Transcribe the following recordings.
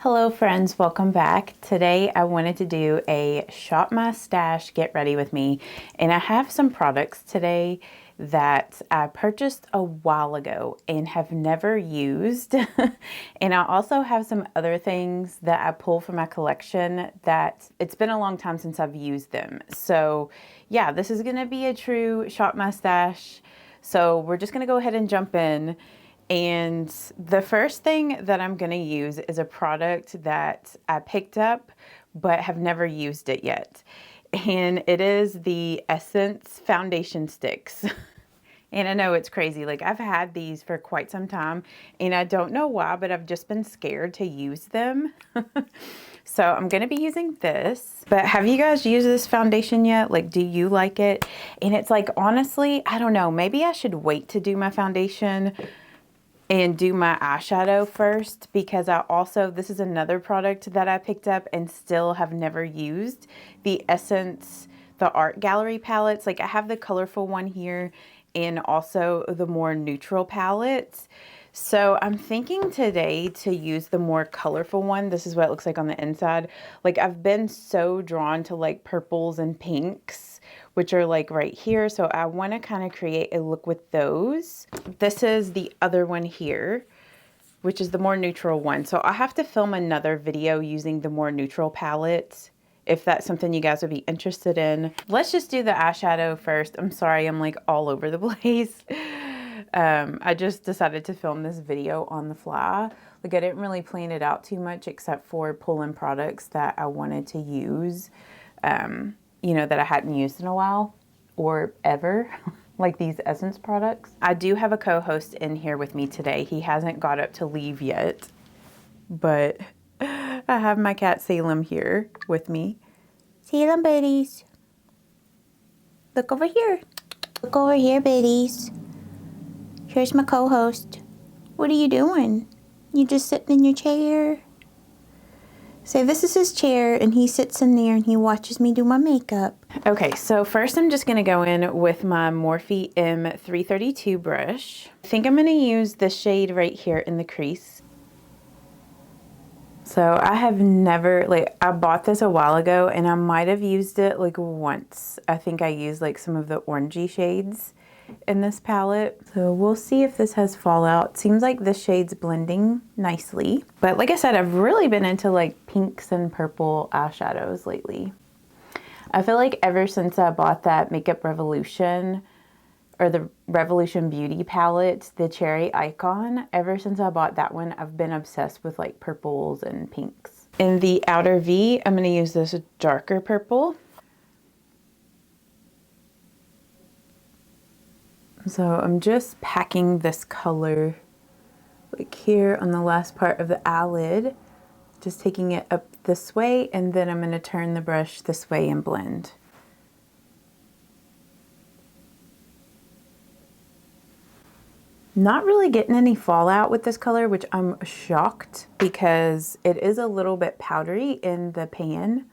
Hello friends, welcome back. Today I wanted to do a shop my stash get ready with me, and I have some products today that I purchased a while ago and have never used. And I also have some other things that I pull from my collection that it's been a long time since I've used them. So yeah, this is gonna be a true shop my stash. So we're just gonna go ahead and jump in. And the first thing that I'm going to use is a product that I picked up but have never used it yet. And it is the Essence foundation sticks. And I know it's crazy. Like, I've had these for quite some time and I don't know why, but I've just been scared to use them. So I'm going to be using this. But have you guys used this foundation yet? Like, do you like it? And it's like, honestly, I don't know. Maybe I should wait to do my foundation and do my eyeshadow first, because this is another product that I picked up and still have never used. The Essence, the Art Gallery palettes. Like, I have the colorful one here and also the more neutral palettes. So I'm thinking today to use the more colorful one. This is what it looks like on the inside. Like, I've been so drawn to like purples and pinks, which are like right here. So I want to kind of create a look with those. This is the other one here, which is the more neutral one. So I have to film another video using the more neutral palette if that's something you guys would be interested in. Let's just do the eyeshadow first. I'm sorry, I'm like all over the place. I just decided to film this video on the fly. Like, I didn't really plan it out too much except for pulling products that I wanted to use, you know, that I hadn't used in a while or ever, like these Essence products. I do have a co-host in here with me today. He hasn't got up to leave yet, but I have my cat Salem here with me. Salem, buddies. Look over here. Look over here, buddies. Here's my co-host. What are you doing? You just sitting in your chair? So this is his chair and he sits in there and he watches me do my makeup. Okay, so first I'm just gonna go in with my Morphe M332 brush. I think I'm gonna use the shade right here in the crease. So I have never, like, I bought this a while ago and I might have used it like once. I think I used like some of the orangey shades in this palette. So we'll see if this has fallout. Seems like this shade's blending nicely. But like I said, I've really been into like pinks and purple eyeshadows lately. I feel like ever since I bought that Makeup Revolution, or the Revolution Beauty palette, the Cherry Icon, ever since I bought that one, I've been obsessed with like purples and pinks. In the outer V, I'm gonna use this darker purple. So I'm just packing this color like here on the last part of the eyelid, just taking it up this way, and then I'm gonna turn the brush this way and blend. Not really getting any fallout with this color, which I'm shocked because it is a little bit powdery in the pan.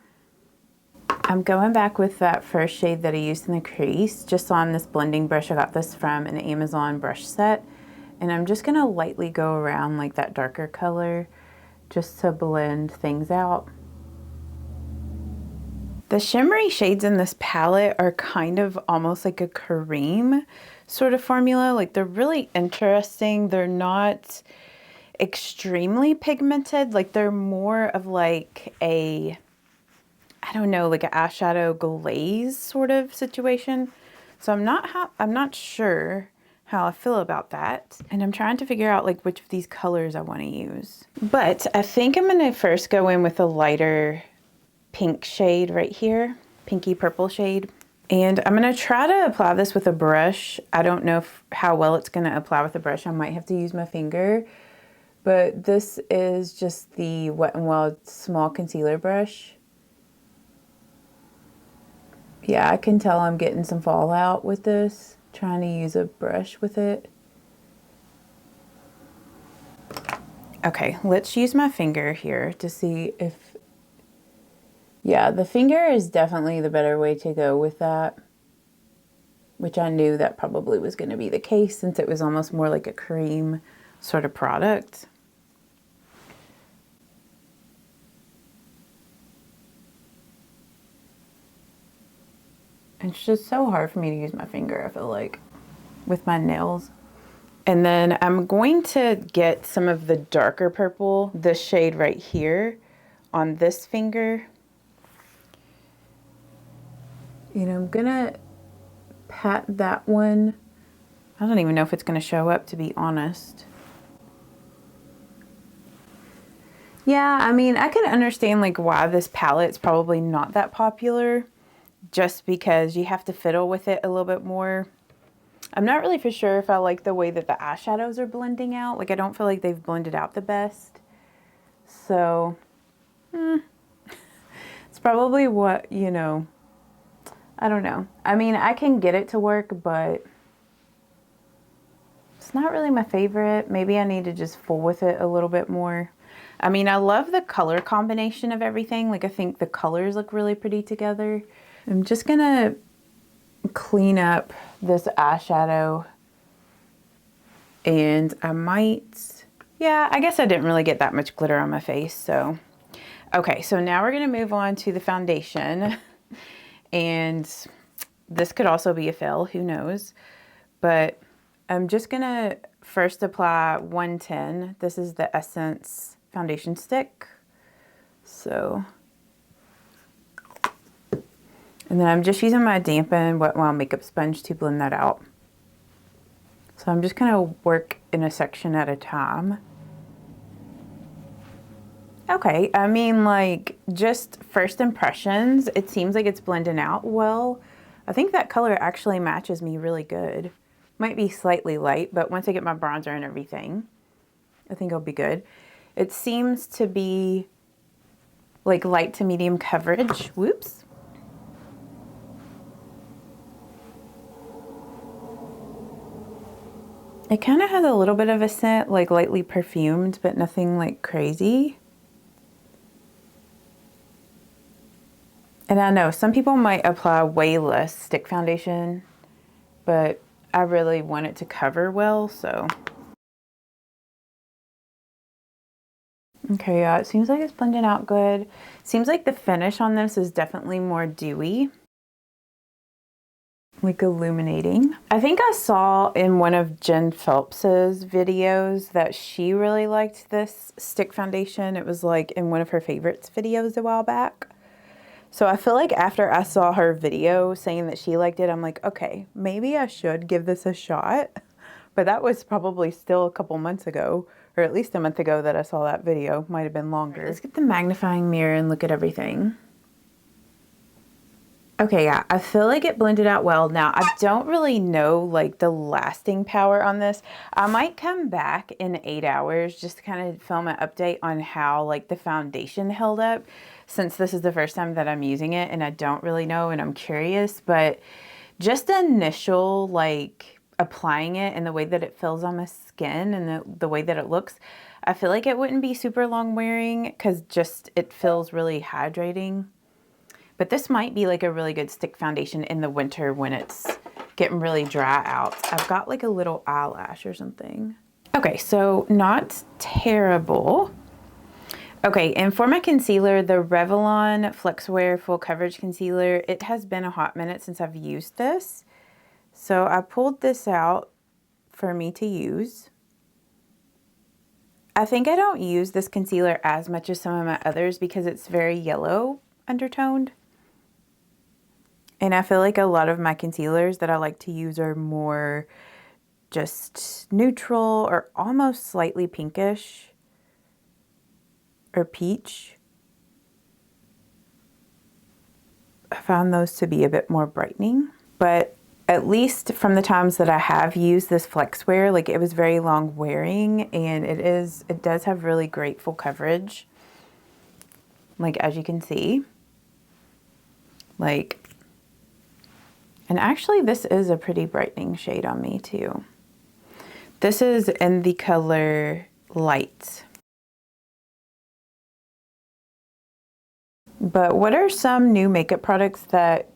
I'm going back with that first shade that I used in the crease, just on this blending brush. I got this from an Amazon brush set, and I'm just gonna lightly go around like that darker color just to blend things out. The shimmery shades in this palette are kind of almost like a cream sort of formula. Like, they're really interesting. They're not extremely pigmented. Like, they're more of like a, I don't know, like an eyeshadow glaze sort of situation. So I'm not sure how I feel about that. And I'm trying to figure out like which of these colors I want to use. But I think I'm gonna first go in with a lighter pink shade right here, pinky purple shade. And I'm gonna try to apply this with a brush. I don't know how well it's gonna apply with a brush. I might have to use my finger, but this is just the Wet n Wild small concealer brush. Yeah, I can tell I'm getting some fallout with this, trying to use a brush with it. Okay, let's use my finger here to see if, yeah, the finger is definitely the better way to go with that, which I knew that probably was going to be the case since it was almost more like a cream sort of product. It's just so hard for me to use my finger, I feel like, with my nails. And then I'm going to get some of the darker purple, this shade right here, on this finger. And I'm gonna pat that one. I don't even know if it's gonna show up, to be honest. Yeah, I mean, I can understand like why this palette's probably not that popular, just because you have to fiddle with it a little bit more. I'm not really for sure if I like the way that the eyeshadows are blending out. Like, I don't feel like they've blended out the best. So, it's probably what, you know, I don't know. I mean, I can get it to work, but it's not really my favorite. Maybe I need to just fool with it a little bit more. I mean, I love the color combination of everything. Like, I think the colors look really pretty together. I'm just gonna clean up this eyeshadow, and I might, yeah, I guess I didn't really get that much glitter on my face, so. Okay, so now we're gonna move on to the foundation. And this could also be a fail, who knows? But I'm just gonna first apply 110. This is the Essence foundation stick. So, and then I'm just using my dampen Wet n Wild makeup sponge to blend that out. So I'm just gonna work in a section at a time. Okay, I mean, like, just first impressions, it seems like it's blending out well. I think that color actually matches me really good. Might be slightly light, but once I get my bronzer and everything, I think it'll be good. It seems to be like light to medium coverage. Whoops. It kind of has a little bit of a scent, like lightly perfumed, but nothing like crazy. And I know some people might apply way less stick foundation, but I really want it to cover well, so. Okay, yeah, it seems like it's blending out good. Seems like the finish on this is definitely more dewy, like illuminating. I think I saw in one of Jen Phelps's videos that she really liked this stick foundation. It was like in one of her favorites videos a while back. So I feel like after I saw her video saying that she liked it, I'm like, okay, maybe I should give this a shot. But that was probably still a couple months ago, or at least a month ago that I saw that video. Might have been longer. Let's get the magnifying mirror and look at everything. Okay, yeah, I feel like it blended out well. Now, I don't really know like the lasting power on this. I might come back in 8 hours just to kind of film an update on how like the foundation held up, since this is the first time that I'm using it and I don't really know and I'm curious. But just the initial like applying it and the way that it feels on my skin and the way that it looks, I feel like it wouldn't be super long wearing because just it feels really hydrating. But this might be like a really good stick foundation in the winter when it's getting really dry out. I've got like a little eyelash or something. Okay, so not terrible. Okay, and for my concealer, the Revlon Flexwear Full Coverage Concealer, it has been a hot minute since I've used this. So I pulled this out for me to use. I think I don't use this concealer as much as some of my others because it's very yellow undertoned. And I feel like a lot of my concealers that I like to use are more just neutral or almost slightly pinkish or peach. I found those to be a bit more brightening, but at least from the times that I have used this Flexwear, like it was very long wearing and it does have really great full coverage. Like as you can see, like, and actually this is a pretty brightening shade on me too. This is in the color Light. But what are some new makeup products that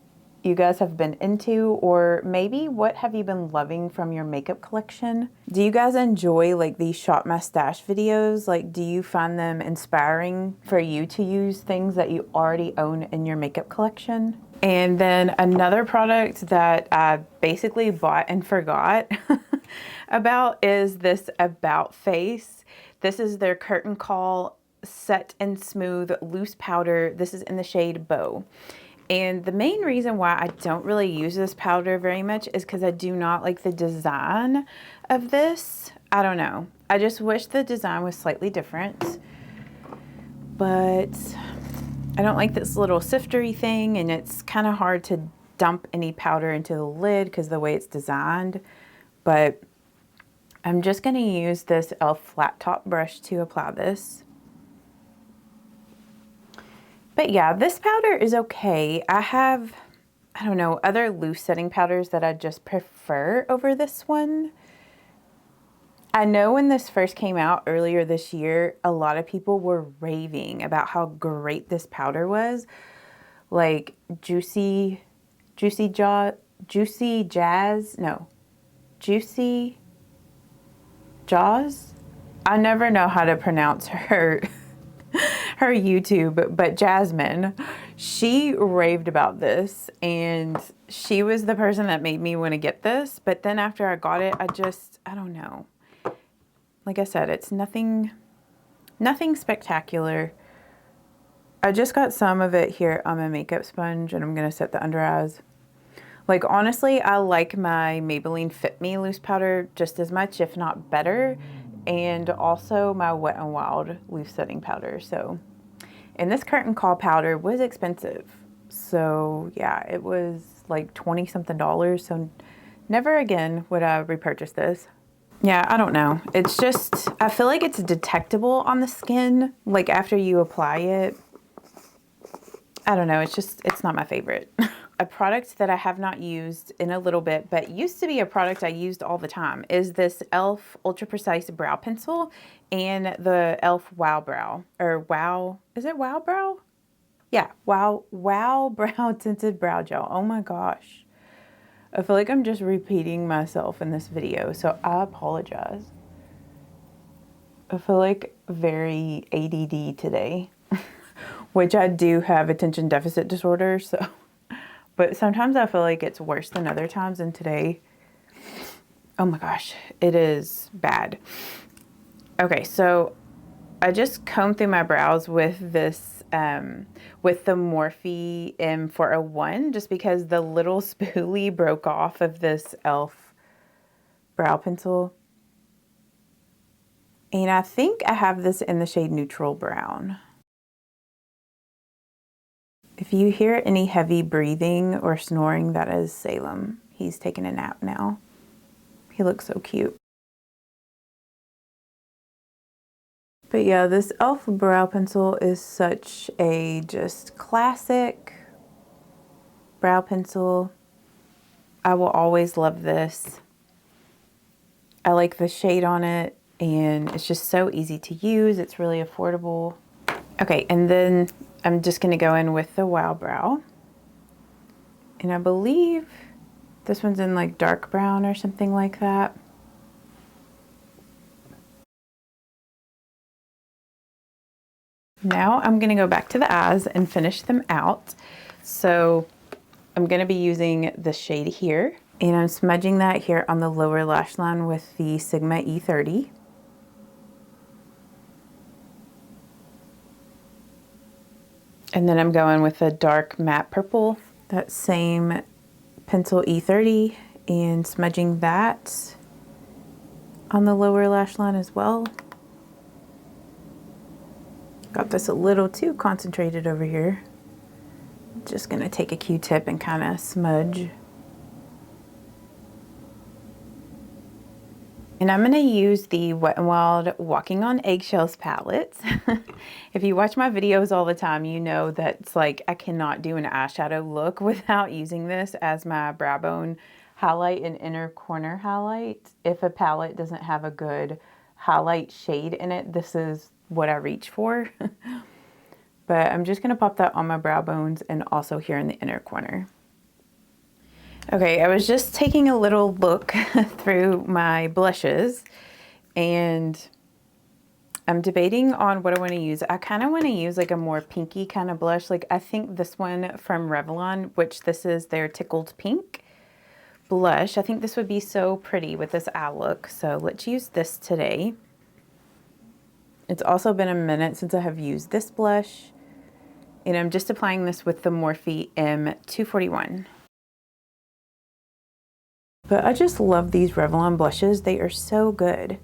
you guys have been into, or maybe what have you been loving from your makeup collection? Do you guys enjoy like these Shop My Stash videos? Like, do you find them inspiring for you to use things that you already own in your makeup collection? And then another product that I basically bought and forgot about is this About Face. This is their Curtain Call Set and Smooth Loose Powder. This is in the shade Bow. And the main reason why I don't really use this powder very much is because I do not like the design of this. I don't know. I just wish the design was slightly different. But I don't like this little siftery thing, and it's kind of hard to dump any powder into the lid because of the way it's designed. But I'm just going to use this e.l.f. flat top brush to apply this. But yeah, this powder is okay. I have, I don't know, other loose setting powders that I just prefer over this one. I know when this first came out earlier this year, a lot of people were raving about how great this powder was. Like Juicy Jazz. I never know how to pronounce her YouTube, but Jasmine, she raved about this, and she was the person that made me want to get this. But then after I got it, I don't know. Like I said, it's nothing spectacular. I just got some of it here on my makeup sponge, and I'm going to set the under eyes. Like, honestly, I like my Maybelline Fit Me loose powder just as much, if not better. And also my Wet n Wild loose setting powder. So, and this Curtain Call powder was expensive. So yeah, it was like $20 something. So never again would I repurchase this. Yeah, I don't know. It's just, I feel like it's detectable on the skin. Like after you apply it, I don't know. It's not my favorite. A product that I have not used in a little bit, but used to be a product I used all the time, is this e.l.f. Ultra Precise Brow Pencil and the e.l.f. Wow Brow. Or Wow, is it Wow Brow? Yeah, Wow Brow Tinted Brow Gel. Oh my gosh. I feel like I'm just repeating myself in this video, so I apologize. I feel like very ADD today, which I do have attention deficit disorder, so. But sometimes I feel like it's worse than other times, and today, oh my gosh, it is bad. Okay, so I just combed through my brows with this, with the Morphe M401, just because the little spoolie broke off of this e.l.f. brow pencil. And I think I have this in the shade Neutral Brown. If you hear any heavy breathing or snoring, that is Salem. He's taking a nap now. He looks so cute. But yeah, this e.l.f. brow pencil is such a just classic brow pencil. I will always love this. I like the shade on it, and it's just so easy to use. It's really affordable. Okay, and then I'm just going to go in with the Wow Brow. And I believe this one's in like dark brown or something like that. Now I'm going to go back to the eyes and finish them out. So I'm going to be using the shade here, and I'm smudging that here on the lower lash line with the Sigma E30. And then I'm going with a dark matte purple, that same pencil E30, and smudging that on the lower lash line as well. Got this a little too concentrated over here. Just gonna take a Q-tip and kind of smudge. And I'm going to use the Wet n Wild Walking on Eggshells palette. If you watch my videos all the time, you know that it's like I cannot do an eyeshadow look without using this as my brow bone highlight and inner corner highlight. If a palette doesn't have a good highlight shade in it, this is what I reach for. But I'm just going to pop that on my brow bones and also here in the inner corner. Okay, I was just taking a little look through my blushes and I'm debating on what I want to use. I kind of want to use like a more pinky kind of blush. Like I think this one from Revlon, which this is their Tickled Pink blush. I think this would be so pretty with this eye look. So let's use this today. It's also been a minute since I have used this blush. And I'm just applying this with the Morphe M241. But I just love these Revlon blushes. They are so good.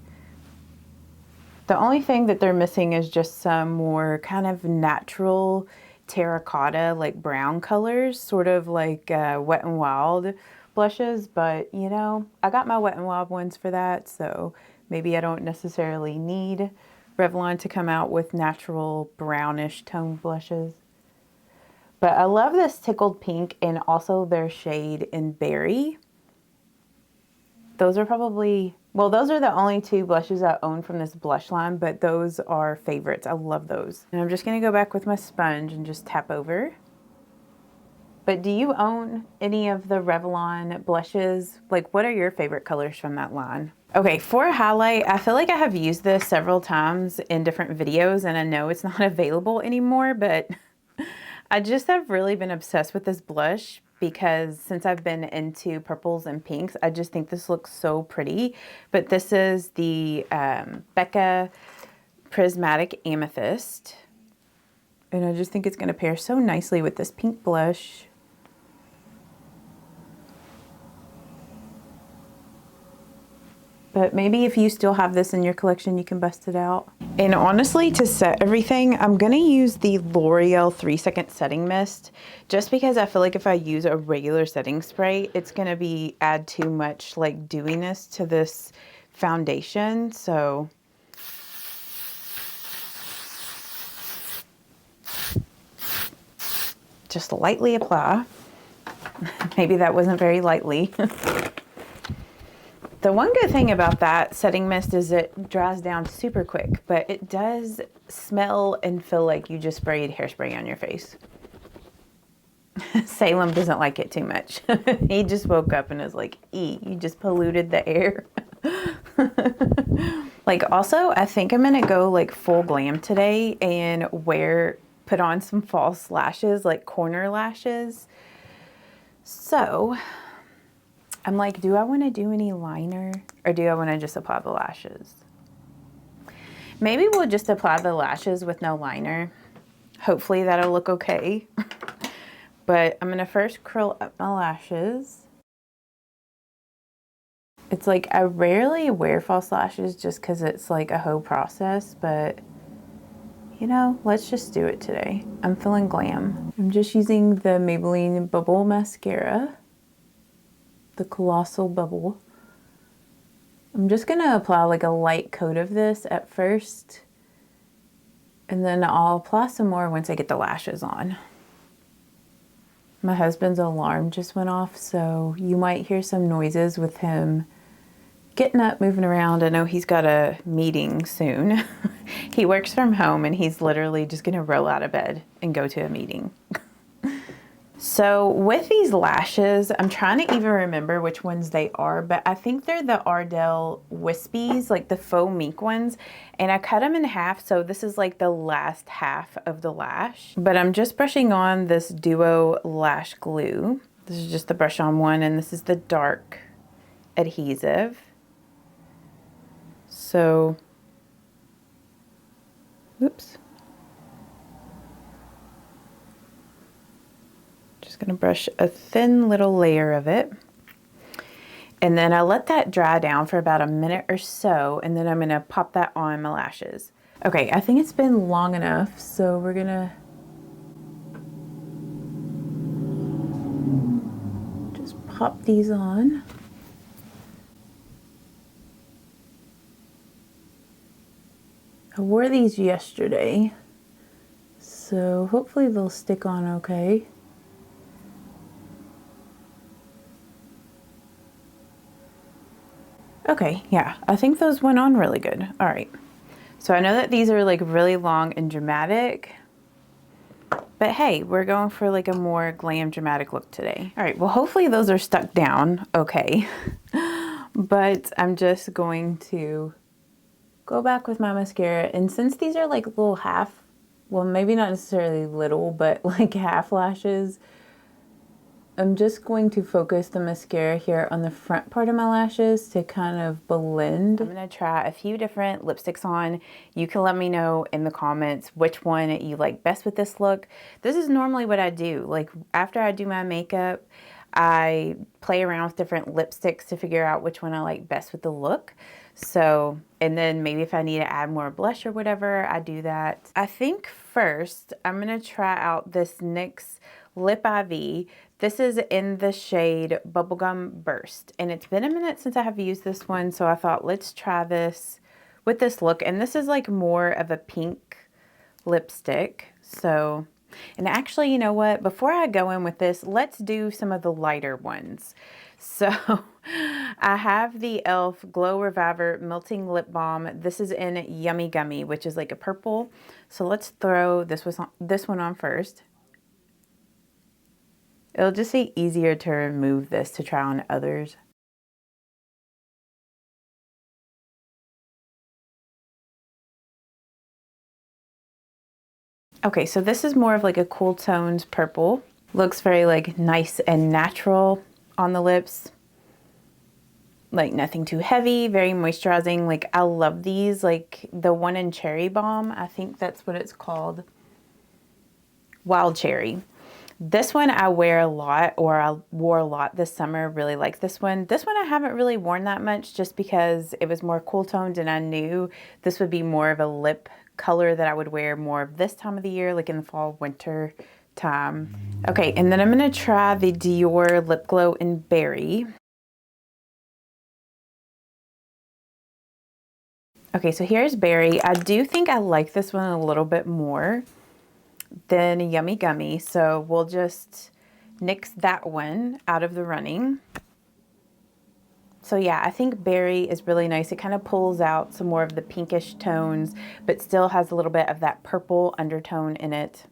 The only thing that they're missing is just some more kind of natural terracotta, like brown colors, sort of like Wet n Wild blushes. But, you know, I got my Wet n Wild ones for that, so maybe I don't necessarily need Revlon to come out with natural brownish toned blushes. But I love this Tickled Pink and also their shade in Berry. Those are probably, well, those are the only two blushes I own from this blush line, but those are favorites. I love those. And I'm just gonna go back with my sponge and just tap over. But do you own any of the Revlon blushes? Like, what are your favorite colors from that line? Okay, for a highlight, I feel like I have used this several times in different videos and I know it's not available anymore, but I just have really been obsessed with this blush because since I've been into purples and pinks, I just think this looks so pretty. But this is the BECCA Prismatic Amethyst. And I just think it's going to pair so nicely with this pink blush. But maybe if you still have this in your collection, you can bust it out. And honestly, to set everything, I'm gonna use the L'Oreal 3-second setting mist, just because I feel like if I use a regular setting spray, it's gonna add too much like dewiness to this foundation. So just lightly apply. Maybe that wasn't very lightly. The one good thing about that setting mist is it dries down super quick, but it does smell and feel like you just sprayed hairspray on your face. Salem doesn't like it too much. He just woke up and was like, "Ee, you just polluted the air." Like also, I think I'm gonna go like full glam today and put on some false lashes, like corner lashes. So I'm like, do I want to do any liner or do I want to just apply the lashes? Maybe we'll just apply the lashes with no liner. Hopefully that'll look okay. But I'm going to first curl up my lashes. It's like I rarely wear false lashes just because it's like a whole process, but you know, let's just do it today. I'm feeling glam. I'm just using the Maybelline Bubble Mascara. The Colossal Bubble. I'm just gonna apply like a light coat of this at first, and then I'll apply some more once I get the lashes on. My husband's alarm just went off, so you might hear some noises with him getting up, moving around. I know he's got a meeting soon. He works from home and he's literally just gonna roll out of bed and go to a meeting. So with these lashes, I'm trying to even remember which ones they are, but I think they're the Ardell Wispies, like the faux mink ones. And I cut them in half, so this is like the last half of the lash. But I'm just brushing on this Duo Lash Glue. This is just the brush on one, and this is the dark adhesive. So, oops. Just gonna brush a thin little layer of it. And then I let that dry down for about a minute or so, and then I'm gonna pop that on my lashes. Okay, I think it's been long enough, so we're gonna just pop these on. I wore these yesterday, so hopefully they'll stick on okay. Okay, yeah, I think those went on really good. All right, so I know that these are like really long and dramatic, But hey, we're going for like a more glam dramatic look today. All right, well, hopefully those are stuck down okay. But I'm just going to go back with my mascara. And since these are like little half, well, maybe not necessarily little, but like half lashes, I'm just going to focus the mascara here on the front part of my lashes to kind of blend. I'm gonna try a few different lipsticks on. You can let me know in the comments which one you like best with this look. This is normally what I do. Like after I do my makeup, I play around with different lipsticks to figure out which one I like best with the look. So, and then maybe if I need to add more blush or whatever, I do that. I think first I'm gonna try out this NYX Lip IV. This is in the shade Bubblegum Burst, and it's been a minute since I have used this one, so I thought let's try this with this look. And this is like more of a pink lipstick. So, and actually, you know what? Before I go in with this, let's do some of the lighter ones. So I have the e.l.f. Glow Reviver Melting Lip Balm. This is in Yummy Gummy, which is like a purple. So let's throw this one on first. It'll just be easier to remove this to try on others. Okay, so this is more of like a cool tones purple. Looks very like nice and natural on the lips. Like nothing too heavy, very moisturizing. Like I love these, like the one in Cherry Bomb. I think that's what it's called. Wild Cherry. This one I wear a lot, or I wore a lot this summer. Really like this one. This one I haven't really worn that much just because it was more cool toned and I knew this would be more of a lip color that I would wear more of this time of the year, like in the fall, winter time. Okay, and then I'm gonna try the Dior Lip Glow in Berry. Okay, so here's Berry. I do think I like this one a little bit more than Yummy Gummy, so we'll just nix that one out of the running. So yeah, I think Berry is really nice. It kind of pulls out some more of the pinkish tones, but still has a little bit of that purple undertone in it.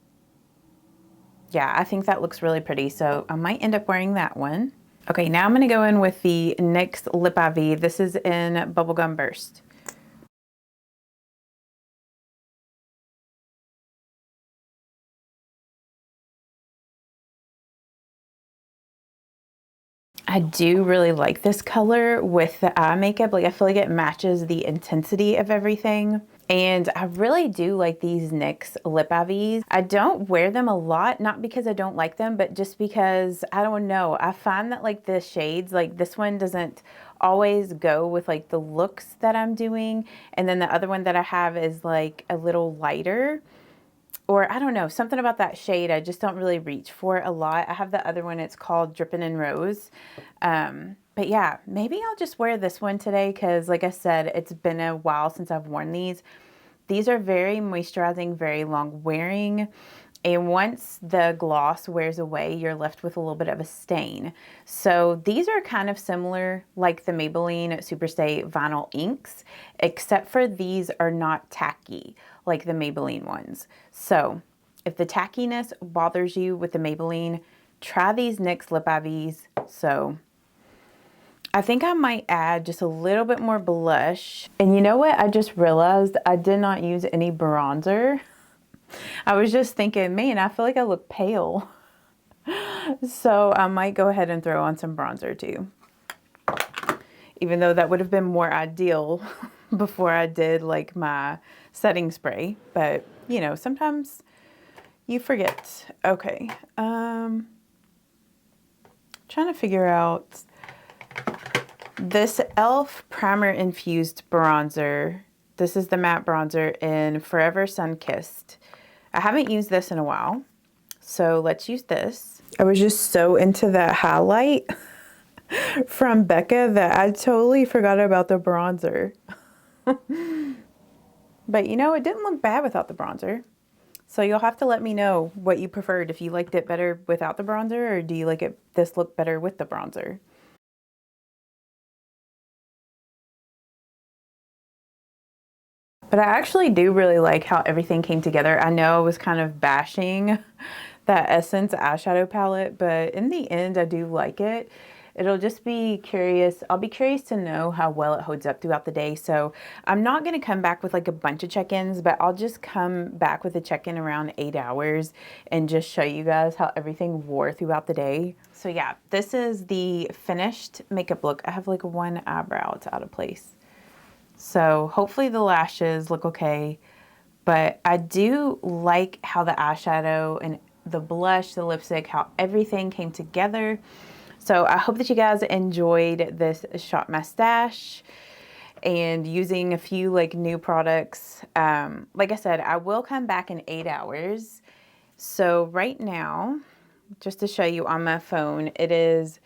Yeah, I think that looks really pretty, so I might end up wearing that one. Okay, now I'm gonna go in with the NYX Lip IV. This is in Bubblegum Burst. I do really like this color with the eye makeup. Like I feel like it matches the intensity of everything. And I really do like these NYX Lip IVs. I don't wear them a lot, not because I don't like them, but just because, I don't know, I find that like the shades, like this one doesn't always go with like the looks that I'm doing. And then the other one that I have is like a little lighter. Or I don't know, something about that shade I just don't really reach for a lot. I have the other one, it's called Drippin' in Rose. But yeah, maybe I'll just wear this one today because like I said, it's been a while since I've worn these. These are very moisturizing, very long wearing. And once the gloss wears away, you're left with a little bit of a stain. So these are kind of similar like the Maybelline Superstay Vinyl Inks, except for these are not tacky like the Maybelline ones. So if the tackiness bothers you with the Maybelline, try these NYX Lip IVs. So I think I might add just a little bit more blush. And you know what? I just realized I did not use any bronzer. I was just thinking, man, I feel like I look pale. So I might go ahead and throw on some bronzer too. Even though that would have been more ideal before I did like my setting spray. But you know, sometimes you forget. Okay. Trying to figure out this e.l.f. Primer Infused Bronzer. This is the matte bronzer in Forever Sun-Kissed. I haven't used this in a while, so let's use this. I was just so into that highlight from BECCA that I totally forgot about the bronzer. But you know, it didn't look bad without the bronzer. So you'll have to let me know what you preferred, if you liked it better without the bronzer, or do you like this look better with the bronzer? But I actually do really like how everything came together. I know I was kind of bashing that Essence eyeshadow palette, but in the end, I do like it. It'll just be curious. I'll be curious to know how well it holds up throughout the day. So I'm not going to come back with like a bunch of check-ins, but I'll just come back with a check-in around 8 hours and just show you guys how everything wore throughout the day. So yeah, this is the finished makeup look. I have like one eyebrow, it's out of place. So hopefully the lashes look okay, but I do like how the eyeshadow and the blush, the lipstick, how everything came together. So I hope that you guys enjoyed this shop my stash and using a few like new products. Like I said, I will come back in 8 hours. So right now, just to show you on my phone, it is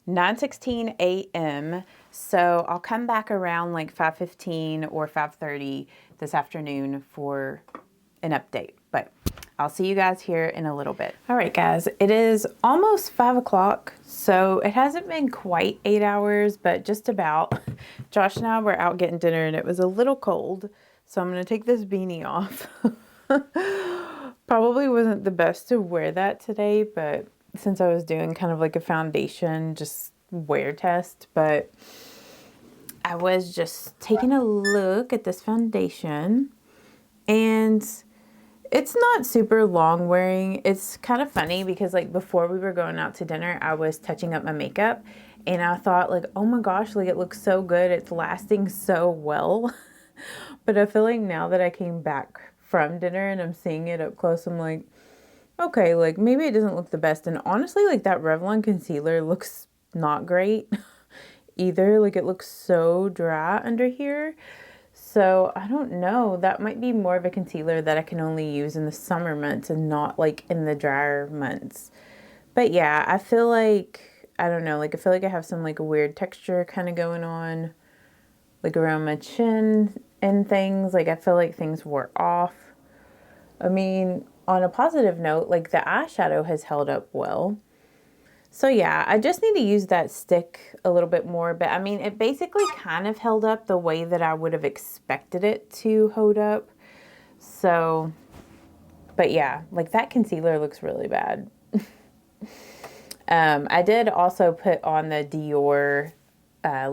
9:16 a.m. So I'll come back around like 5:15 or 5:30 this afternoon for an update. But I'll see you guys here in a little bit. All right, guys, it is almost 5 o'clock. So it hasn't been quite 8 hours, but just about. Josh and I were out getting dinner and it was a little cold. So I'm going to take this beanie off. Probably wasn't the best to wear that today, but since I was doing kind of like a foundation, just wear test, but I was just taking a look at this foundation and it's not super long wearing. It's kind of funny because like before we were going out to dinner, I was touching up my makeup and I thought like, oh my gosh, like it looks so good. It's lasting so well. But I feel like now that I came back from dinner and I'm seeing it up close, I'm like, okay, like maybe it doesn't look the best. And honestly, like that Revlon concealer looks not great either. Like it looks so dry under here. So I don't know, that might be more of a concealer that I can only use in the summer months and not like in the drier months. But yeah, I feel like, I don't know, like I feel like I have some like a weird texture kind of going on, like around my chin and things. Like I feel like things wore off. I mean, on a positive note, like the eyeshadow has held up well. So yeah, I just need to use that stick a little bit more, but I mean, it basically kind of held up the way that I would have expected it to hold up. So, but yeah, like that concealer looks really bad. I did also put on the Dior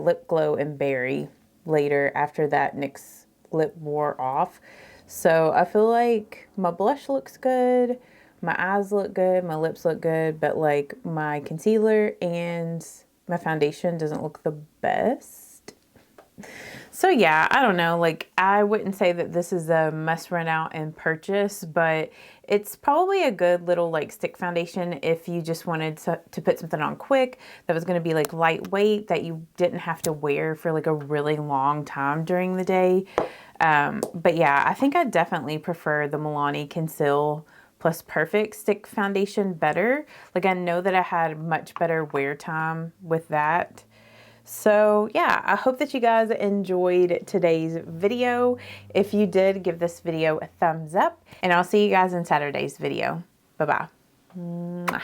Lip Glow and Berry later after that NYX lip wore off. So I feel like my blush looks good. My eyes look good, my lips look good, but like my concealer and my foundation doesn't look the best. So yeah, I don't know, like I wouldn't say that this is a must run out and purchase, but it's probably a good little like stick foundation if you just wanted to put something on quick that was going to be like lightweight, that you didn't have to wear for like a really long time during the day. But yeah, I think I definitely prefer the Milani Conceal Plus Perfect Stick Foundation better. Like I know that I had much better wear time with that. So yeah, I hope that you guys enjoyed today's video. If you did, give this video a thumbs up and I'll see you guys in Saturday's video. Bye-bye.